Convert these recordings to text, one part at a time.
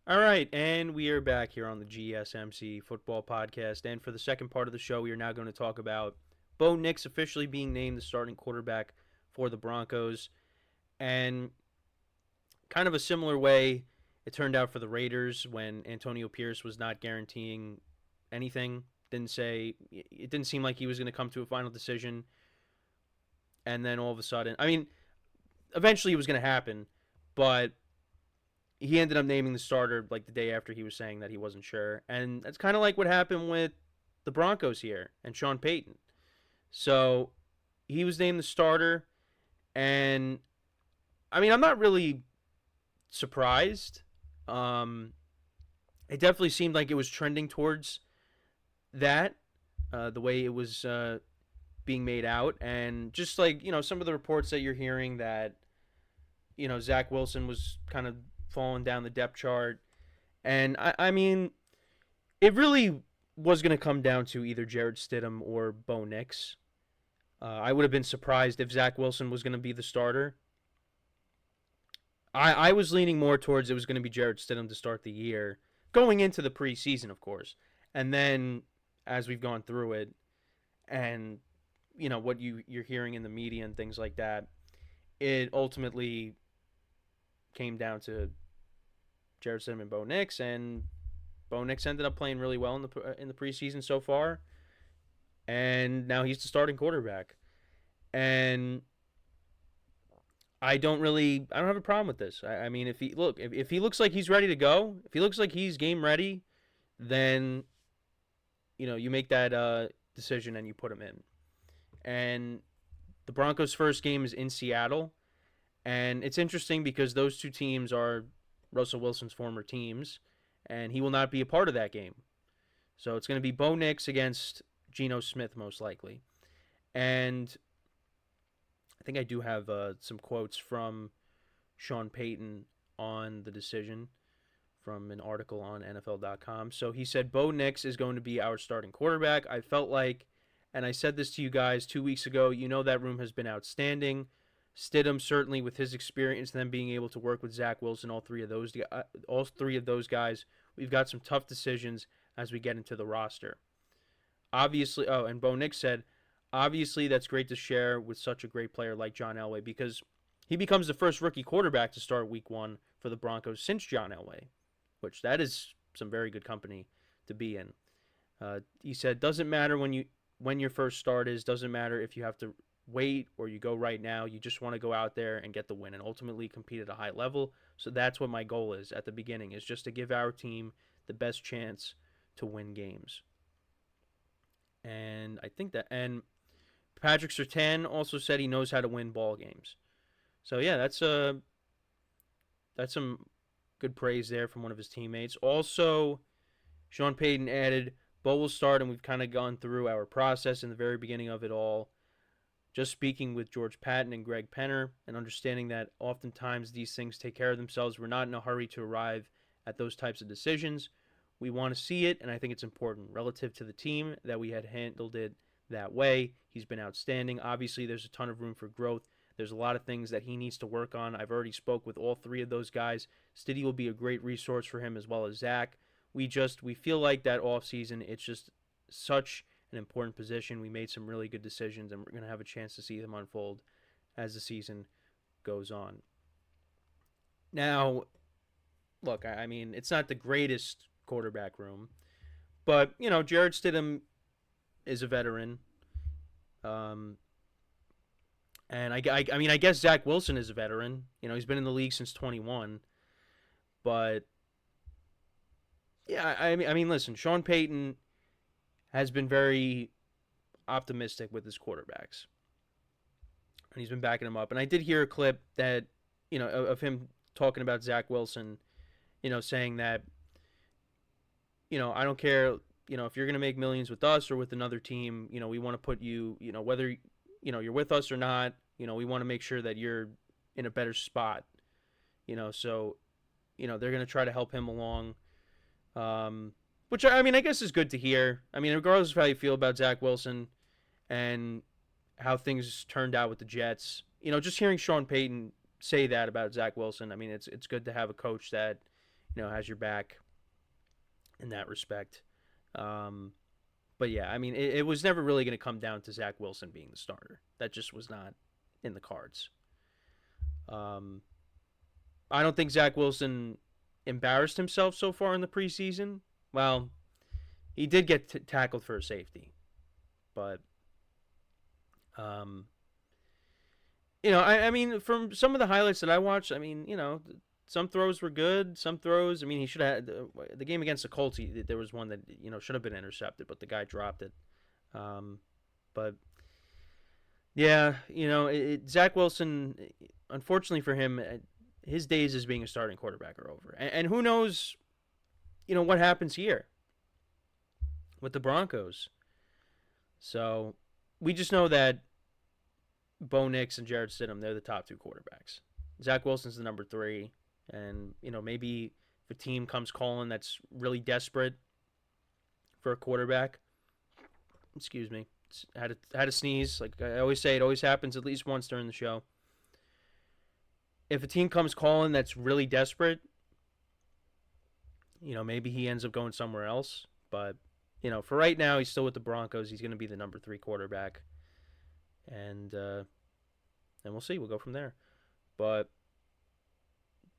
All right, and we are back here on the GSMC Football Podcast. And for the second part of the show, we are now going to talk about Bo Nix officially being named the starting quarterback for the Broncos. And kind of a similar way it turned out for the Raiders when Antonio Pierce was not guaranteeing anything. It didn't seem like he was going to come to a final decision. And then all of a sudden, eventually it was going to happen, but he ended up naming the starter like the day after he was saying that he wasn't sure. And that's kind of like what happened with the Broncos here and Sean Payton. So he was named the starter, and I'm not really surprised. Um, it definitely seemed like it was trending towards that, the way it was being made out, and just like some of the reports that you're hearing that Zach Wilson was kind of falling down the depth chart, and it really was going to come down to either Jared Stidham or Bo Nix. I would have been surprised if Zach Wilson was going to be the starter. I was leaning more towards it was going to be Jared Stidham to start the year, going into the preseason, of course. And then as we've gone through it, and what you're hearing in the media and things like that, it ultimately came down to Jared Stidham and Bo Nix, and Bo Nix ended up playing really well in the preseason so far, and now he's the starting quarterback. And I don't have a problem with this. If he looks like he's ready to go, if he looks like he's game ready, then you make that decision and you put him in. And the Broncos' first game is in Seattle, and it's interesting because those two teams are Russell Wilson's former teams, and he will not be a part of that game. So it's going to be Bo Nix against Geno Smith most likely. And I think I do have some quotes from Sean Payton on the decision from an article on NFL.com. So he said, Bo Nix is going to be our starting quarterback. I felt like, and I said this to you guys 2 weeks ago, that room has been outstanding. Stidham, certainly with his experience and then being able to work with Zach Wilson, all three of those guys, we've got some tough decisions as we get into the roster. Obviously, and Bo Nix said, obviously that's great to share with such a great player like John Elway, because he becomes the first rookie quarterback to start week 1 for the Broncos since John Elway, which that is some very good company to be in. He said, doesn't matter when your first start is, doesn't matter if you have to wait or you go right now. You just want to go out there and get the win and ultimately compete at a high level. So that's what my goal is at the beginning, is just to give our team the best chance to win games. And and Patrick Surtain also said he knows how to win ball games. So yeah, that's some good praise there from one of his teammates. Also, Sean Payton added, Bo will start, and we've kind of gone through our process in the very beginning of it all. Just speaking with George Patton and Greg Penner and understanding that oftentimes these things take care of themselves. We're not in a hurry to arrive at those types of decisions. We want to see it, and I think it's important relative to the team that we had handled it that way. He's been outstanding. Obviously, there's a ton of room for growth. There's a lot of things that he needs to work on. I've already spoke with all three of those guys. Stiddy will be a great resource for him, as well as Zach. We feel like that offseason, it's just such an important position. We made some really good decisions, and we're going to have a chance to see them unfold as the season goes on. Now, look, it's not the greatest quarterback room, but Jared Stidham is a veteran, and I guess Zach Wilson is a veteran. He's been in the league since 21, but yeah, listen, Sean Payton has been very optimistic with his quarterbacks, and he's been backing them up. And I did hear a clip that of him talking about Zach Wilson, saying that I don't care, if you're going to make millions with us or with another team, we want to put you, whether, you're with us or not, we want to make sure that you're in a better spot, so, they're going to try to help him along, which, I guess is good to hear. Regardless of how you feel about Zach Wilson and how things turned out with the Jets, just hearing Sean Payton say that about Zach Wilson, it's good to have a coach that, has your back in that respect. But yeah, I mean, it was never really going to come down to Zach Wilson being the starter. That just was not in the cards. Um, I don't think Zach Wilson embarrassed himself so far in the preseason. Well, he did get tackled for a safety, but um, I mean, from some of the highlights that I watched, I mean, some throws were good. Some throws, I mean, he should have had the game against the Colts. There was one that should have been intercepted, but the guy dropped it. But yeah, Zach Wilson, unfortunately for him, his days as being a starting quarterback are over. And who knows, what happens here with the Broncos. So we just know that Bo Nix and Jarrett Stidham, they're the top two quarterbacks. Zach Wilson's the number 3. And, maybe if a team comes calling that's really desperate for a quarterback, excuse me, had a sneeze. Like I always say, it always happens at least once during the show. If a team comes calling that's really desperate, maybe he ends up going somewhere else. But, for right now, he's still with the Broncos. He's going to be the number 3 quarterback. And we'll see. We'll go from there. But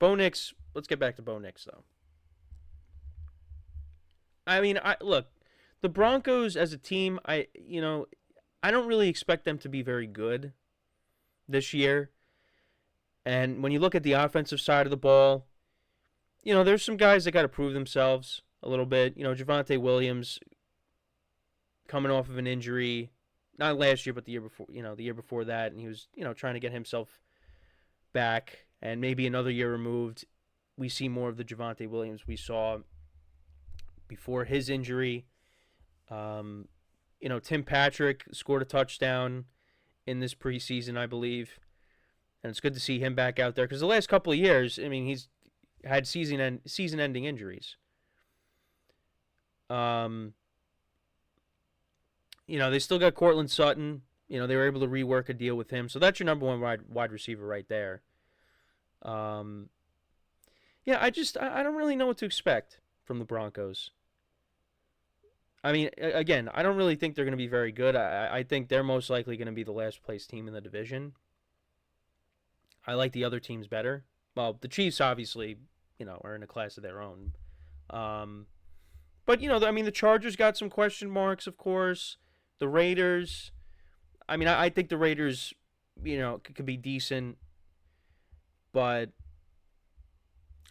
Bo Nix, let's get back to Bo Nix, though. I mean, look, the Broncos as a team, I don't really expect them to be very good this year. And when you look at the offensive side of the ball, there's some guys that got to prove themselves a little bit. Javonte Williams coming off of an injury, not last year, but the year before that, and he was, trying to get himself back, and maybe another year removed, we see more of the Javonte Williams we saw before his injury. Tim Patrick scored a touchdown in this preseason, I believe, and it's good to see him back out there because the last couple of years, I mean, he's had season-ending injuries. They still got Cortland Sutton. They were able to rework a deal with him, so that's your number 1 wide receiver right there. Yeah, I don't really know what to expect from the Broncos. I mean, again, I don't really think they're going to be very good. I think they're most likely going to be the last place team in the division. I like the other teams better. Well, the Chiefs obviously, are in a class of their own. But, I mean, the Chargers got some question marks, of course. The Raiders, I mean, I think the Raiders, could be decent. But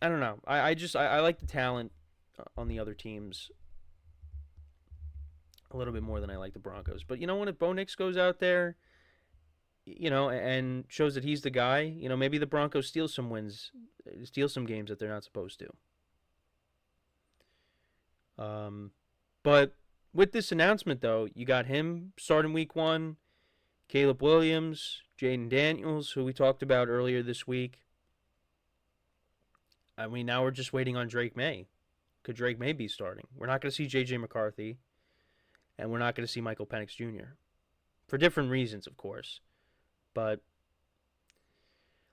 I don't know. I like the talent on the other teams a little bit more than I like the Broncos. But when if Bo Nix goes out there, and shows that he's the guy, maybe the Broncos steal some games that they're not supposed to. But with this announcement, though, you got him starting week 1, Caleb Williams, Jaden Daniels, who we talked about earlier this week. I mean, now we're just waiting on Drake May. Could Drake May be starting? We're not going to see J.J. McCarthy, and we're not going to see Michael Penix Jr. For different reasons, of course. But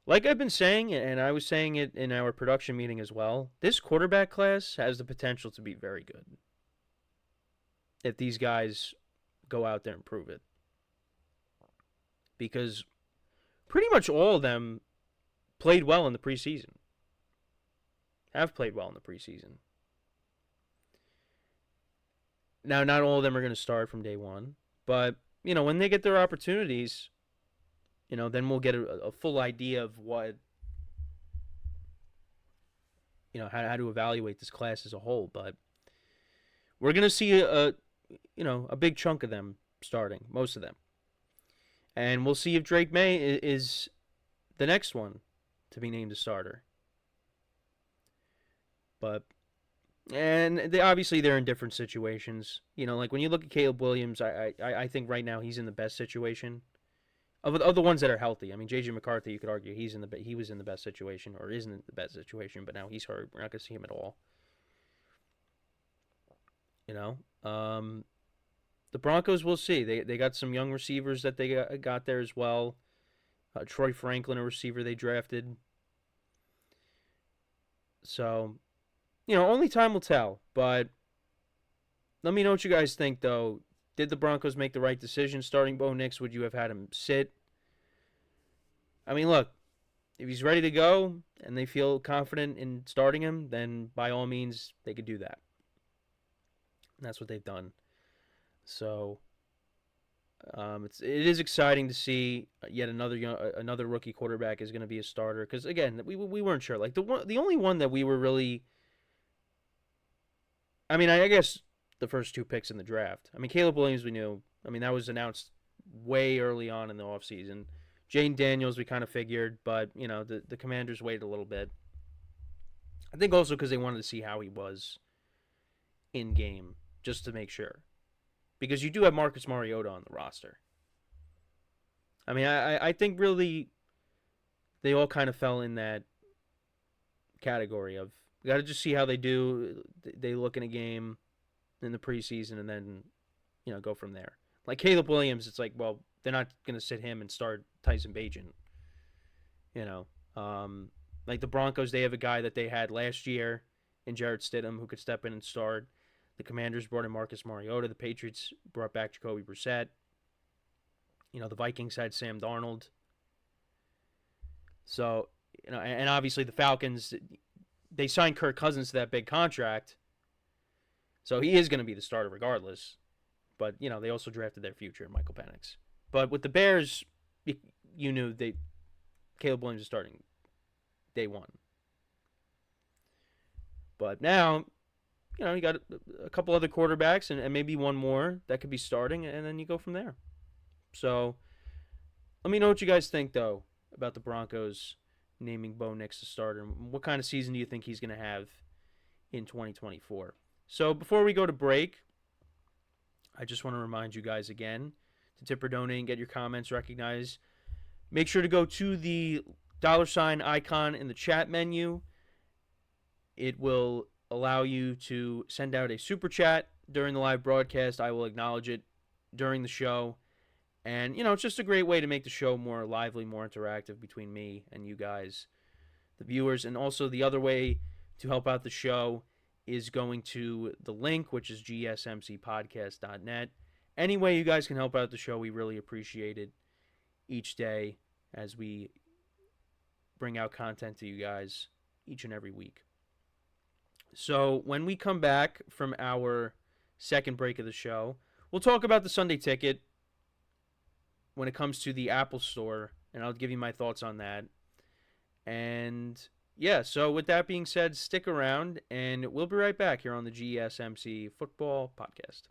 like I've been saying, and I was saying it in our production meeting as well, this quarterback class has the potential to be very good if these guys go out there and prove it. Because pretty much all of them played well in the preseason. Have played well in the preseason. Now, not all of them are going to start from day one. But, when they get their opportunities, then we'll get a full idea of what, how to evaluate this class as a whole. But we're going to see a big chunk of them starting, most of them. And we'll see if Drake May is the next one to be named a starter. And obviously they're in different situations. Like when you look at Caleb Williams, I think right now he's in the best situation of the ones that are healthy. I mean, J.J. McCarthy, you could argue he was in the best situation or isn't in the best situation, but now he's hurt. We're not going to see him at all. The Broncos, we'll see. They got some young receivers that they got there as well. Troy Franklin, a receiver they drafted. So, only time will tell. But let me know what you guys think, though. Did the Broncos make the right decision starting Bo Nix? Would you have had him sit? I mean, look, if he's ready to go and they feel confident in starting him, then by all means, they could do that. And that's what they've done. So it is exciting to see yet another rookie quarterback is going to be a starter. Because again, we weren't sure. Like the only one that we were really, I mean, I guess the first two picks in the draft. I mean, Caleb Williams we knew. I mean, that was announced way early on in the offseason. Jane Daniels we kind of figured, but the Commanders waited a little bit. I think also because they wanted to see how he was in game, just to make sure. Because you do have Marcus Mariota on the roster. I mean, I think really they all kind of fell in that category of we got to just see how they do. They look in a game in the preseason and then go from there. Like Caleb Williams, it's like, well, they're not going to sit him and start Tyson Bagent. Like the Broncos, they have a guy that they had last year in Jarrett Stidham who could step in and start. The Commanders brought in Marcus Mariota. The Patriots brought back Jacoby Brissett. The Vikings had Sam Darnold. So, and obviously the Falcons, they signed Kirk Cousins to that big contract. So he is going to be the starter regardless. But, they also drafted their future, Michael Penix. But with the Bears, you knew Caleb Williams is starting day one. But now, you got a couple other quarterbacks and maybe one more that could be starting, and then you go from there. So let me know what you guys think, though, about the Broncos naming Bo Nix the starter. What kind of season do you think he's going to have in 2024? So before we go to break, I just want to remind you guys again to tip or donate and get your comments recognized. Make sure to go to the $ icon in the chat menu. It will allow you to send out a super chat during the live broadcast. I will acknowledge it during the show. And, it's just a great way to make the show more lively, more interactive between me and you guys, the viewers. And also the other way to help out the show is going to the link, which is GSMCPodcast.net. Any way you guys can help out the show, we really appreciate it each day as we bring out content to you guys each and every week. So when we come back from our second break of the show, we'll talk about the Sunday ticket when it comes to the Apple Store, and I'll give you my thoughts on that. And yeah, so with that being said, stick around, and we'll be right back here on the GSMC Football Podcast.